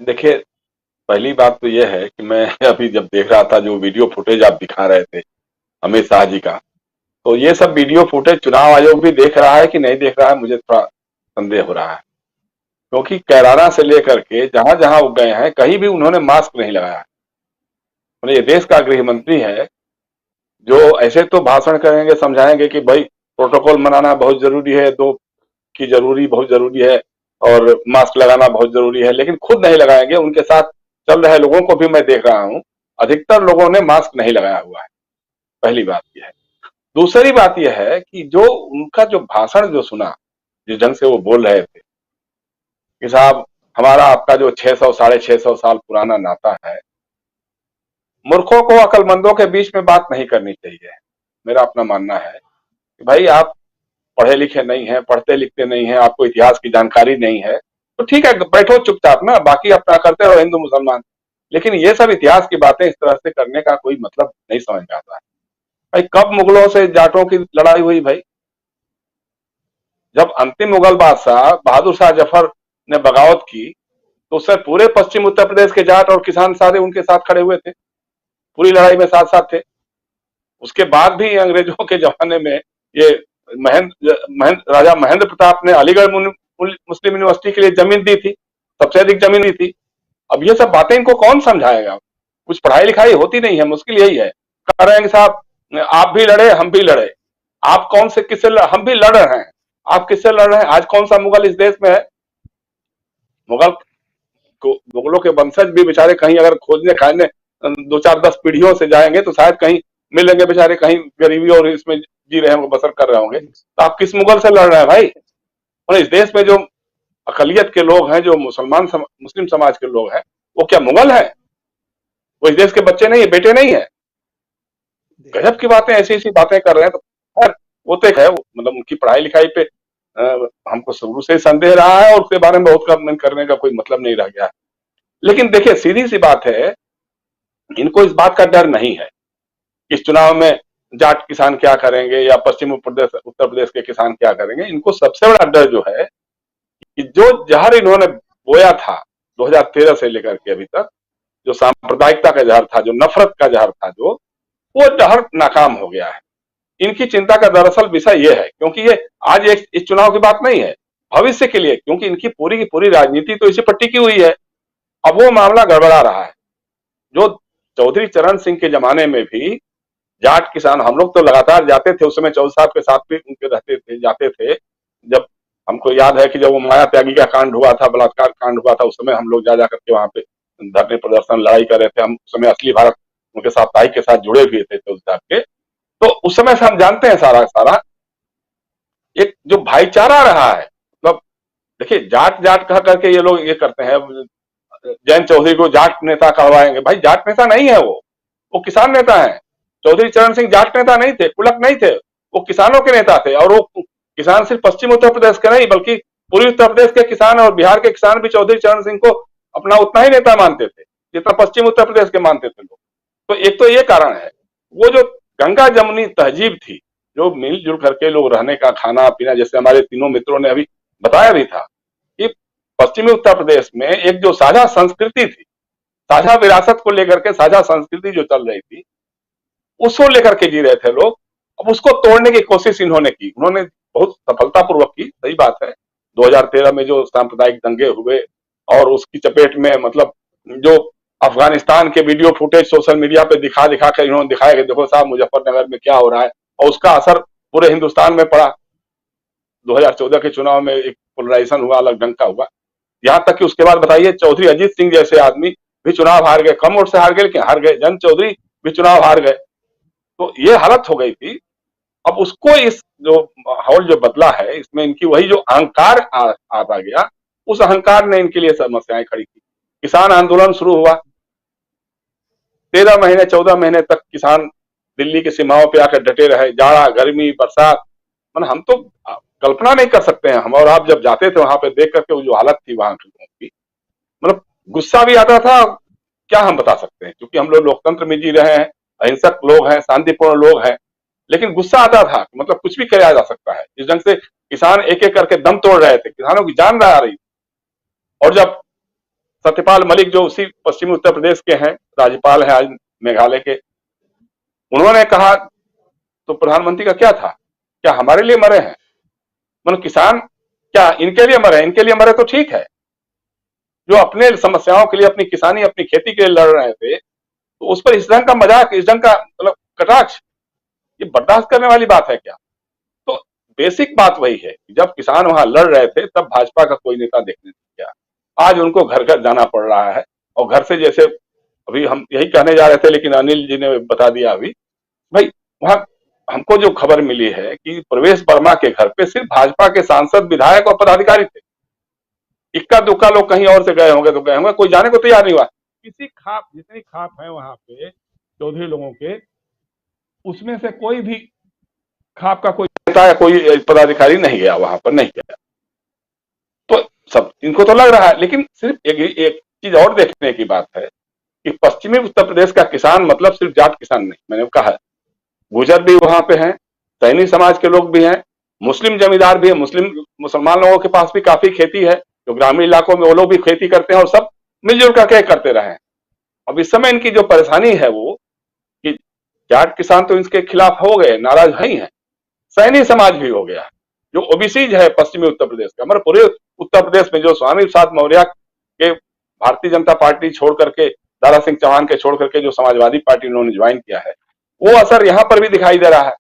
देखिए, पहली बात तो ये है कि मैं अभी जब देख रहा था जो वीडियो फुटेज आप दिखा रहे थे अमित शाह जी का, तो ये सब वीडियो फुटेज चुनाव आयोग भी देख रहा है कि नहीं देख रहा है, मुझे थोड़ा संदेह हो रहा है। क्योंकि कैराना से लेकर के जहां जहां वो गए हैं कहीं भी उन्होंने मास्क नहीं लगाया। मतलब ये देश का गृह मंत्री है, जो ऐसे तो भाषण करेंगे, समझाएंगे कि भाई प्रोटोकॉल मनाना बहुत जरूरी है, दो की जरूरी बहुत जरूरी है और मास्क लगाना बहुत जरूरी है, लेकिन खुद नहीं लगाएंगे। उनके साथ चल रहे लोगों को भी मैं देख रहा हूं, अधिकतर लोगों ने मास्क नहीं लगाया हुआ है। पहली बात यह है। दूसरी बात यह है कि जो उनका जो भाषण जो सुना, जिस ढंग से वो बोल रहे थे कि साहब हमारा आपका जो 600 650 साल पुराना नाता है, मूर्खों को अकलमंदों के बीच में बात नहीं करनी चाहिए। मेरा अपना मानना है कि भाई आप पढ़े लिखे नहीं है, पढ़ते लिखते नहीं है, आपको इतिहास की जानकारी नहीं है, तो ठीक है बैठो चुपचाप ना, बाकी अपना करते रहो हिंदू मुसलमान। लेकिन ये सब इतिहास की बातें इस तरह से करने का कोई मतलब नहीं समझ में आता है। भाई कब मुगलों से जाटों की लड़ाई हुई भाई? जब अंतिम मुगल बादशाह बहादुर शाह जफर ने बगावत की, तो उससे पूरे पश्चिम उत्तर प्रदेश के जाट और किसान सारे उनके साथ खड़े हुए थे, पूरी लड़ाई में साथ साथ थे। उसके बाद भी अंग्रेजों के जमाने में ये राजा महेंद्र प्रताप ने अलीगढ़ मुस्लिम यूनिवर्सिटी के लिए जमीन दी थी, सबसे अधिक जमीन दी थी। अब ये सब बातें इनको कौन समझाएगा? कुछ पढ़ाई लिखाई होती नहीं है, मुश्किल यही है। कह रहे हैं कि साहब आप भी लड़े हम भी लड़े, आप कौन से किससे हम भी लड़ रहे हैं, आप किससे लड़ रहे हैं? आज कौन सा मुगल इस देश में है? मुगल मुगलों के वंशज भी बेचारे कहीं अगर खोजने खाने 2 4 10 पीढ़ियों से जाएंगे तो शायद कहीं मिलेंगे, बेचारे कहीं गरीबी और इसमें जी रहे होंगे, बसर कर रहे होंगे। तो आप किस मुगल से लड़ रहे हैं भाई? और इस देश में जो अकलियत के लोग हैं, जो मुस्लिम समाज के लोग हैं, वो क्या मुगल है? वो इस देश के बच्चे नहीं है, बेटे नहीं है? गजब की बातें, ऐसी ऐसी बातें कर रहे हैं। तो खैर वो तो एक है, मतलब उनकी पढ़ाई लिखाई पे हमको शुरू से संदेह रहा है और उसके बारे में बहुत कमेंट करने का कोई मतलब नहीं रह गया है। लेकिन देखिए सीधी सी बात है, इनको इस बात का डर नहीं है इस चुनाव में जाट किसान क्या करेंगे या पश्चिम उत्तर प्रदेश के किसान क्या करेंगे। इनको सबसे बड़ा डर जो है कि जो जहर इन्होंने बोया था 2013 से लेकर के अभी तक, जो सांप्रदायिकता का जहर था, जो नफरत का जहर था, जो वो जहर नाकाम हो गया है। इनकी चिंता का दरअसल विषय ये है, क्योंकि ये आज एक इस चुनाव की बात नहीं है, भविष्य के लिए, क्योंकि इनकी पूरी की पूरी राजनीति तो इसी पर टिकी हुई है। अब वो मामला गड़बड़ा रहा है। जो चौधरी चरण सिंह के जमाने में भी जाट किसान, हम लोग तो लगातार जाते थे, उस समय चौधरी साहब के साथ भी उनके रहते थे, जाते थे। जब हमको याद है कि जब वो माया त्यागी का कांड हुआ था, बलात्कार कांड हुआ था, उस समय हम लोग जा जा करके वहां पे धरने प्रदर्शन लड़ाई कर रहे थे। हम उस समय असली भारत उनके साप्ताहिक के साथ जुड़े हुए थे चौधरी साहब के। तो उस समय से हम जानते हैं सारा सारा एक जो भाईचारा रहा है। मतलब देखिए जाट जाट कह करके ये लोग ये करते हैं, जयंत चौधरी को जाट नेता कहवाएंगे। भाई जाट नेता नहीं है वो किसान नेता है। चौधरी चरण सिंह जाट नेता नहीं थे, कुलक नहीं थे, वो किसानों के नेता थे। और वो किसान सिर्फ पश्चिम उत्तर प्रदेश के नहीं बल्कि पूर्वी उत्तर प्रदेश के किसान और बिहार के किसान भी चौधरी चरण सिंह को अपना उतना ही नेता मानते थे जितना पश्चिम उत्तर प्रदेश के मानते थे लोग। तो एक तो ये कारण है। वो जो गंगा जमुनी तहजीब थी, जो मिलजुल करके लोग रहने का, खाना पीना, जैसे हमारे तीनों मित्रों ने अभी बताया भी था कि पश्चिमी उत्तर प्रदेश में एक जो साझा संस्कृति थी, साझा विरासत को लेकर के साझा संस्कृति जो चल रही थी, उसको लेकर के जी रहे थे लोग। अब उसको तोड़ने की कोशिश इन्होंने की, उन्होंने बहुत सफलतापूर्वक की, सही बात है। 2013 में जो सांप्रदायिक दंगे हुए और उसकी चपेट में मतलब जो अफगानिस्तान के वीडियो फुटेज सोशल मीडिया पे दिखा दिखा कर इन्होंने दिखाया कि देखो साहब मुजफ्फरनगर में क्या हो रहा है, और उसका असर पूरे हिंदुस्तान में पड़ा। 2014 के चुनाव में एक पोलराइजेशन हुआ, अलग ढंग का हुआ। यहां तक कि उसके बाद बताइए चौधरी अजीत सिंह जैसे आदमी भी चुनाव हार गए, कम वोट से हार गए लेकिन हार गए। जन चौधरी भी चुनाव हार गए। तो ये हालत हो गई थी। अब उसको इस जो माहौल जो बदला है, इसमें इनकी वही जो अहंकार आता गया, उस अहंकार ने इनके लिए समस्याएं खड़ी की। किसान आंदोलन शुरू हुआ, 13 महीने 14 महीने तक किसान दिल्ली की सीमाओं पे आकर डटे रहे, जाड़ा गर्मी बरसात। मतलब हम तो कल्पना नहीं कर सकते हैं, हम और आप जब जाते थे वहां पे देख करके वो जो हालत थी वहां के लोगों की, मतलब गुस्सा भी आता था। क्या हम बता सकते हैं, क्योंकि हम लोग लोकतंत्र में जी रहे हैं, अहिंसक लोग हैं, शांतिपूर्ण लोग हैं, लेकिन गुस्सा आता था। मतलब कुछ भी किया जा सकता है। इस ढंग से किसान एक एक करके दम तोड़ रहे थे, किसानों की जान आ रही थी। और जब सत्यपाल मलिक जो उसी पश्चिमी उत्तर प्रदेश के हैं, राज्यपाल हैं आज मेघालय के, उन्होंने कहा तो प्रधानमंत्री का क्या था, क्या हमारे लिए मरे हैं? मतलब किसान क्या इनके लिए मरे? इनके लिए मरे तो ठीक है, जो अपने समस्याओं के लिए, अपनी किसानी, अपनी खेती के लिए लड़ रहे थे, तो उस पर इस ढंग का मजाक, इस ढंग का मतलब कटाक्ष, ये बर्दाश्त करने वाली बात है क्या? तो बेसिक बात वही है कि जब किसान वहां लड़ रहे थे तब भाजपा का कोई नेता देखने नहीं गया। आज उनको घर घर जाना पड़ रहा है, और घर से जैसे अभी हम यही कहने जा रहे थे लेकिन अनिल जी ने बता दिया अभी, भाई वहां हमको जो खबर मिली है कि प्रवेश वर्मा के घर पे सिर्फ भाजपा के सांसद, विधायक और पदाधिकारी थे। इक्का दुक्का लोग कहीं और से गए होंगे तो गए होंगे, कोई जाने को तैयार नहीं हुआ। किसी खाप, जितनी खाप है वहां पे चौधरी लोगों के, उसमें से कोई भी खाप का कोई नेता या कोई पदाधिकारी नहीं गया वहां पर, नहीं गया। तो सब इनको तो लग रहा है, लेकिन सिर्फ एक चीज और देखने की बात है कि पश्चिमी उत्तर प्रदेश का किसान मतलब सिर्फ जाट किसान नहीं, मैंने कहा है, गुजर भी वहां पे हैं, सैनी समाज के लोग भी हैं, मुस्लिम जमींदार भी है, मुसलमान लोगों के पास भी काफी खेती है, जो ग्रामीण इलाकों में वो लोग भी खेती करते हैं, और सब मिलजुल करके करते रहे हैं। अब इस समय इनकी जो परेशानी है वो कि जाट किसान तो इनके खिलाफ हो गए, नाराज ही हैं, सैनी समाज भी हो गया, जो ओबीसी है पश्चिमी उत्तर प्रदेश का, मतलब पूरे उत्तर प्रदेश में जो स्वामी प्रसाद मौर्य के भारतीय जनता पार्टी छोड़ करके, दारा सिंह चौहान के छोड़ करके जो समाजवादी पार्टी उन्होंने ज्वाइन किया है, वो असर यहां पर भी दिखाई दे रहा है।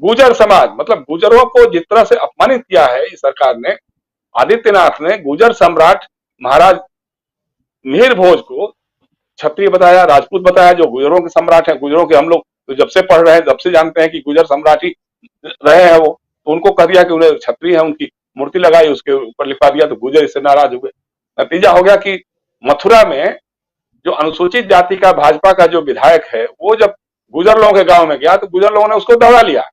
गुजर समाज, मतलब गुजरों को जिस तरह से अपमानित किया है इस सरकार ने, आदित्यनाथ ने गुजर सम्राट महाराज मिहिर भोज को क्षत्रिय बताया, राजपूत बताया, जो गुजरों के सम्राट हैं। गुजरों के हम लोग तो जब से पढ़ रहे हैं, जब से जानते हैं कि गुजर सम्राट ही रहे हैं वो, तो उनको कह दिया कि उन्हें क्षत्रिय है, उनकी मूर्ति लगाई, उसके ऊपर लिखवा दिया, तो गुजर इससे नाराज हुए। नतीजा हो गया कि मथुरा में जो अनुसूचित जाति का भाजपा का जो विधायक है, वो जब गुजर लोगों के गांव में गया तो गुजर लोगों ने उसको दौड़ा लिया।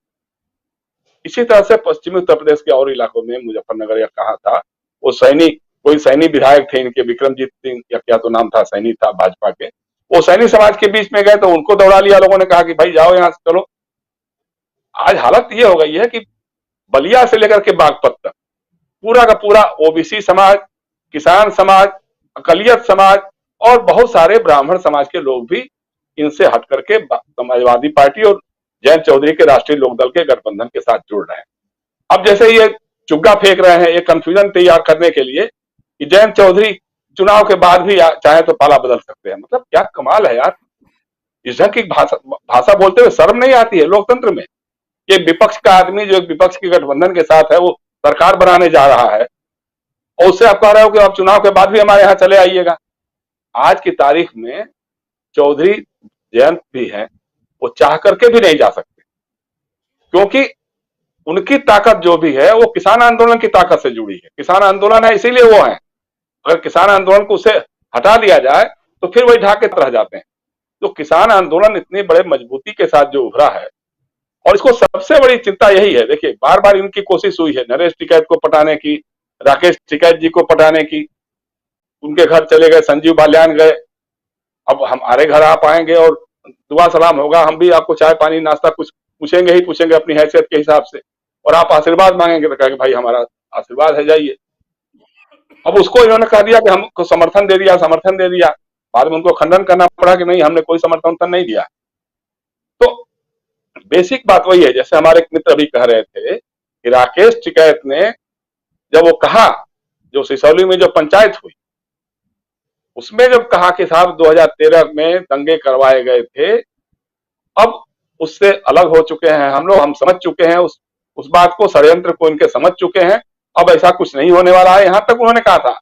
इसी तरह से पश्चिमी उत्तर प्रदेश के और इलाकों में, मुजफ्फरनगर या कहा था, वो सैनी, कोई सैनी विधायक थे इनके, विक्रमजीत सिंह या क्या तो नाम था, सैनी था भाजपा के, वो सैनी समाज के बीच में गए तो उनको दौड़ा लिया लोगों ने, कहा कि भाई जाओ यहां से, चलो। आज हालत ये हो गई है कि बलिया से लेकर के बागपत तक पूरा का पूरा ओबीसी समाज, किसान समाज, अकलियत समाज और बहुत सारे ब्राह्मण समाज के लोग भी इनसे हट करके समाजवादी पार्टी और जयंत चौधरी के राष्ट्रीय लोकदल के गठबंधन के साथ जुड़ रहे हैं। अब जैसे ये चुग्गा फेंक रहे हैं, ये कंफ्यूजन तैयार करने के लिए कि जयंत चौधरी चुनाव के बाद भी चाहे तो पाला बदल सकते हैं। मतलब क्या कमाल है यार, इस ढंग की भाषा बोलते हुए शर्म नहीं आती है लोकतंत्र में? ये विपक्ष का आदमी जो एक विपक्ष के गठबंधन के साथ है, वो सरकार बनाने जा रहा है, और उससे आप कह रहे हो कि आप चुनाव के बाद भी हमारे यहाँ चले आइएगा। आज की तारीख में चौधरी जयंत भी हैं, वो चाह करके भी नहीं जा सकते, क्योंकि उनकी ताकत जो भी है वो किसान आंदोलन की ताकत से जुड़ी है। किसान आंदोलन है इसीलिए वो है, अगर किसान आंदोलन को उसे हटा दिया जाए तो फिर वही ढाके रह जाते हैं। तो किसान आंदोलन इतनी बड़े मजबूती के साथ जो उभरा है, और इसको सबसे बड़ी चिंता यही है, देखिए बार बार इनकी कोशिश हुई है नरेश टिकैत को पटाने की, राकेश टिकैत जी को पटाने की, उनके घर चले गए, संजीव बालियान गए, अब हमारे घर आप आएंगे और दुआ सलाम होगा, हम भी आपको चाय पानी नाश्ता कुछ पूछेंगे ही पूछेंगे अपनी हैसियत के हिसाब से, और आप आशीर्वाद मांगेंगे तो कहेंगे भाई हमारा आशीर्वाद है, जाइए। अब उसको इन्होंने कह दिया कि हमको समर्थन दे दिया, समर्थन दे दिया, बाद में उनको खंडन करना पड़ा कि नहीं हमने कोई समर्थन नहीं दिया। तो बेसिक बात वही है, जैसे हमारे एक मित्र अभी कह रहे थे कि राकेश टिकैत ने जब वो कहा, जो सिसौली में जो पंचायत हुई उसमें जब कहा कि साहब 2013 में दंगे करवाए गए थे, अब उससे अलग हो चुके हैं हम लोग, हम समझ चुके हैं उस बात को, षड्यंत्र को इनके समझ चुके हैं, अब ऐसा कुछ नहीं होने वाला है। यहां तक उन्होंने कहा था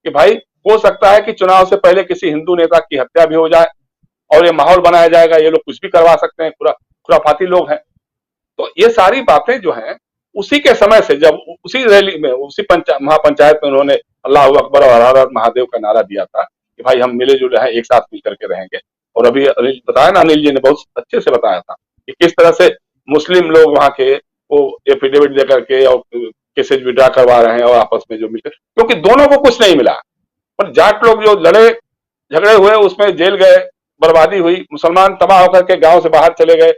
कि भाई हो सकता है कि चुनाव से पहले किसी हिंदू नेता की हत्या भी हो जाए और ये माहौल बनाया जाएगा, ये लोग कुछ भी करवा सकते हैं, खुराफाती लोग हैं। तो ये सारी बातें जो हैं उसी के समय से, जब उसी रैली में, उसी महापंचायत में उन्होंने अल्लाह अकबर और हर हर महादेव का नारा दिया था कि भाई हम मिले जुले हैं, एक साथ मिल करके रहेंगे। और अभी अनिल बताया ना, अनिल जी ने बहुत अच्छे से बताया था कि किस तरह से मुस्लिम लोग वहां के वो एफिडेविट दे करके और केसेज विड्रा करवा रहे हैं, और आपस में जो मिलकर, क्योंकि दोनों को कुछ नहीं मिला, पर जाट लोग जो लड़े झगड़े हुए उसमें जेल गए, बर्बादी हुई, मुसलमान तबाह होकर के गांव से बाहर चले गए,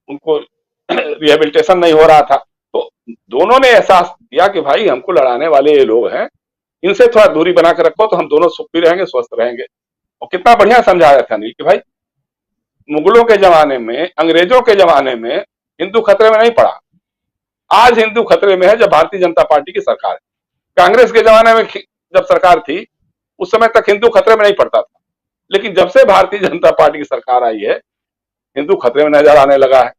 उनको रिहेबिलिटेशन नहीं हो रहा था। तो दोनों ने एहसास किया कि भाई हमको लड़ाने वाले ये लोग हैं, इनसे थोड़ा दूरी बना कर रखो तो हम दोनों सुख भी रहेंगे, स्वस्थ रहेंगे। और कितना बढ़िया समझाया था अनिल कि भाई मुगलों के जमाने में, अंग्रेजों के जमाने में हिंदू खतरे में नहीं पड़ा। आज हिंदू खतरे में है जब भारतीय जनता पार्टी की सरकार है। कांग्रेस के जमाने में जब सरकार थी उस समय तक हिंदू खतरे में नहीं पड़ता था, लेकिन जब से भारतीय जनता पार्टी की सरकार आई है हिंदू खतरे में नजर आने लगा है।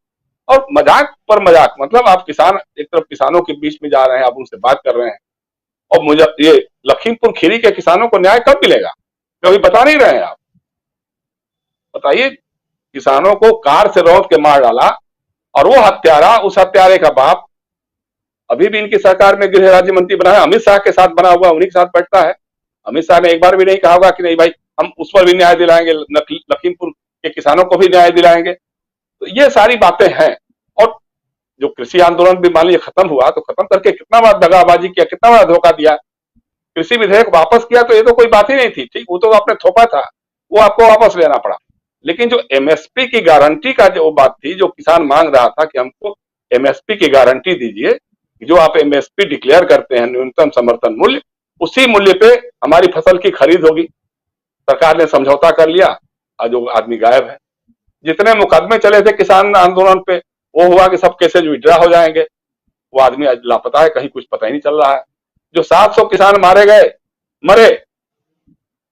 और मजाक पर मजाक, मतलब आप किसान, एक तरफ किसानों के बीच में जा रहे हैं, आप उनसे बात कर रहे हैं, और मुझे ये लखीमपुर खीरी के किसानों को न्याय कब मिलेगा, कभी बता नहीं रहे हैं आप। बताइए, किसानों को कार से रौंद के मार डाला, और वो हत्यारा, उस हत्यारे का बाप अभी भी इनकी सरकार में गृह राज्य मंत्री बना है, अमित शाह के साथ बना हुआ, उन्हीं के साथ बैठता है। अमित शाह ने एक बार भी नहीं कहा होगा कि नहीं भाई हम उस पर भी न्याय दिलाएंगे, लखीमपुर के किसानों को भी न्याय दिलाएंगे। तो ये सारी बातें हैं। और जो कृषि आंदोलन भी मान लीजिए खत्म हुआ, तो खत्म करके कितना बड़ा दगाबाजी किया, कितना बड़ा धोखा दिया। कृषि विधेयक वापस किया तो ये तो कोई बात ही नहीं थी, ठीक, वो तो आपने थोपा था, वो आपको वापस लेना पड़ा। लेकिन जो एमएसपी की गारंटी का जो बात थी, जो किसान मांग रहा था कि हमको एमएसपी की गारंटी दीजिए, जो आप एमएसपी डिक्लेयर करते हैं, न्यूनतम समर्थन मूल्य, उसी मूल्य पे हमारी फसल की खरीद होगी। सरकार ने समझौता कर लिया, आज वो आदमी गायब है। जितने मुकदमे चले थे किसान आंदोलन पे, वो हुआ कि सब केसेज विड्रा हो जाएंगे, वो आदमी आज लापता है, कहीं कुछ पता ही नहीं चल रहा है। जो 700 किसान मारे गए, मरे,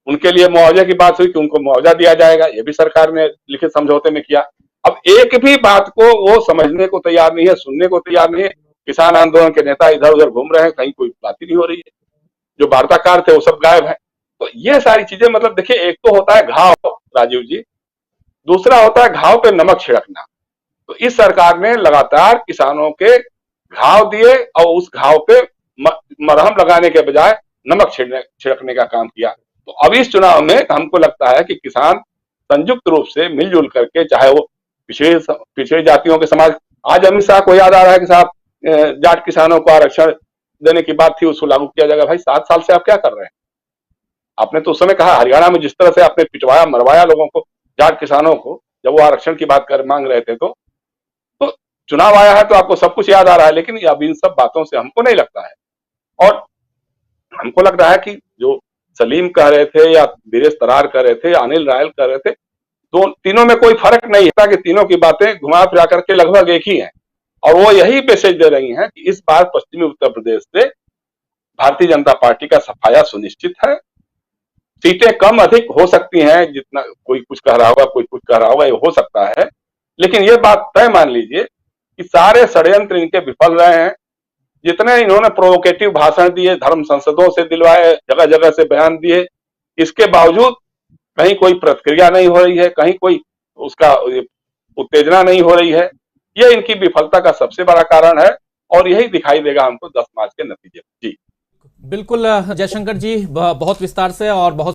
उनके लिए मुआवजे की बात हुई कि उनको मुआवजा दिया जाएगा, ये भी सरकार ने लिखित समझौते में किया। अब एक भी बात को वो समझने को तैयार नहीं है, सुनने को तैयार नहीं है। किसान आंदोलन के नेता इधर उधर घूम रहे हैं, कहीं कोई बात ही नहीं हो रही है। जो वार्ताकार थे वो सब गायब है। तो ये सारी चीजें, मतलब देखिए, एक तो होता है घाव राजीव जी, दूसरा होता है घाव पे नमक छिड़कना। तो इस सरकार ने लगातार किसानों के घाव दिए और उस घाव पे मरहम लगाने के बजाय नमक छिड़कने का काम किया। तो अब इस चुनाव में हमको लगता है कि किसान संयुक्त रूप से मिलजुल करके, चाहे वो पिछड़ी जातियों के समाज, आज अमित शाह को याद आ रहा है कि साहब जाट किसानों को आरक्षण देने की बात थी, उसको लागू किया जाएगा। भाई 7 साल से आप क्या कर रहे हैं? आपने तो उस समय कहा, हरियाणा में जिस तरह से आपने पिटवाया, मरवाया लोगों को, जाट किसानों को, जब वो आरक्षण की बात कर मांग रहे थे, तो चुनाव आया है तो आपको सब कुछ याद आ रहा है। लेकिन अब इन सब बातों से हमको नहीं लगता है, और हमको लग रहा है कि जो सलीम कह रहे थे या वीरेश तरार कह रहे थे, अनिल रायल कह रहे थे, तो तीनों में कोई फर्क नहीं है कि तीनों की बातें घुमा फिरा करके लगभग एक ही हैं। और वो यही मैसेज दे रही हैं कि इस बार पश्चिमी उत्तर प्रदेश से भारतीय जनता पार्टी का सफाया सुनिश्चित है। सीटें कम अधिक हो सकती हैं, जितना कोई कुछ कह रहा होगा, कोई कुछ कह रहा होगा, ये हो सकता है। लेकिन ये बात तय मान लीजिए कि सारे षड्यंत्र इनके विफल रहे हैं। जितने इन्होंने प्रोवोकेटिव भाषण दिए, धर्म संसदों से दिलवाए, जगह जगह से बयान दिए, इसके बावजूद कहीं कोई प्रतिक्रिया नहीं हो रही है, कहीं कोई उसका उत्तेजना नहीं हो रही है। ये इनकी विफलता का सबसे बड़ा कारण है, और यही दिखाई देगा हमको 10 मार्च के नतीजे। जी बिल्कुल जयशंकर जी, बहुत विस्तार से और बहुत